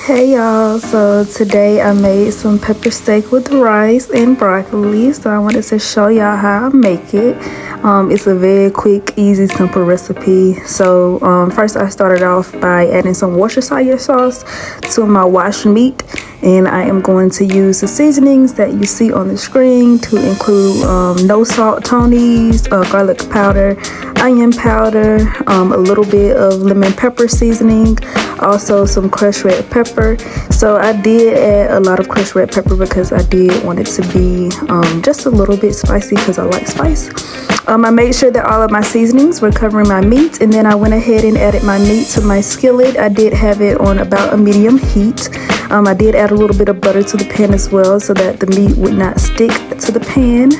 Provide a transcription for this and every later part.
Hey y'all, so today I made some pepper steak with rice and broccoli, so I wanted to show y'all how I make it. It's a very quick, easy, simple recipe. So first I started off by adding some Worcestershire sauce to my washed meat, and I am going to use the seasonings that you see on the screen to include no salt Tony's, garlic powder, onion powder, a little bit of lemon pepper seasoning, also some crushed red pepper. So I did add a lot of crushed red pepper because I did want it to be just a little bit spicy because I like spice. I made sure that all of my seasonings were covering my meat, and then I went ahead and added my meat to my skillet. I did have it on about a medium heat. I did add a little bit of butter to the pan as well so that the meat would not stick to the pan.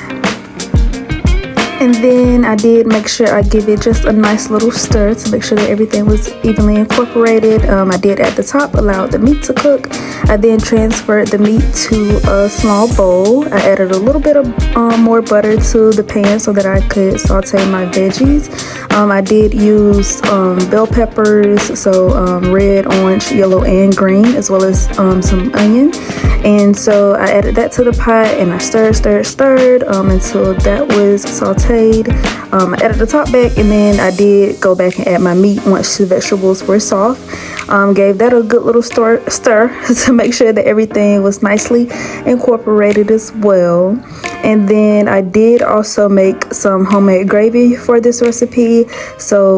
And then I did make sure I give it just a nice little stir to make sure that everything was evenly incorporated. I did at the top allow the meat to cook. I then transferred the meat to a small bowl. I added a little bit of more butter to the pan so that I could saute my veggies. I did use bell peppers, so red, orange, yellow, and green, as well as some onion. And so I added that to the pot and I stirred until that was sauteed. I added the top back, and then I did go back and add my meat once the vegetables were soft. Gave that a good little stir to make sure that everything was nicely incorporated as well. And then I did also make some homemade gravy for this recipe. So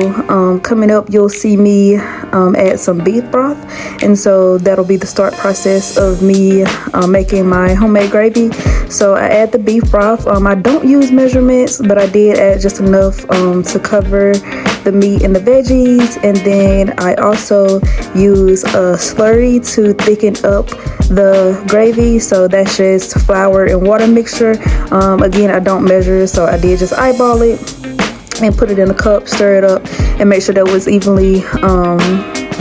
coming up you'll see me add some beef broth, and so that'll be the start process of me making my homemade gravy. So I add the beef broth. I don't use measurements, but I did add just enough to cover the meat and the veggies. And then I also use a slurry to thicken up the gravy, so that's just flour and water mixture. Again, I don't measure, so I did just eyeball it and put it in a cup, stir it up, and make sure that was evenly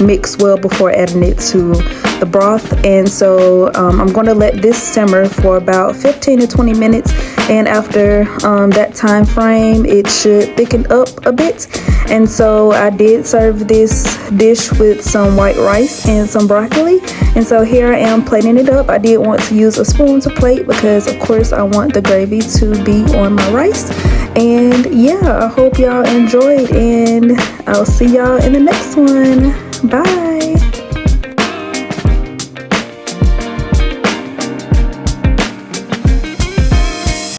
mixed well before adding it to the broth. And so I'm going to let this simmer for about 15 to 20 minutes, and after that time frame it should thicken up a bit. And so I did serve this dish with some white rice and some broccoli, and so here I am plating it up. I did want to use a spoon to plate because of course I want the gravy to be on my rice. And yeah, I hope y'all enjoyed, and I'll see y'all in the next one. Bye.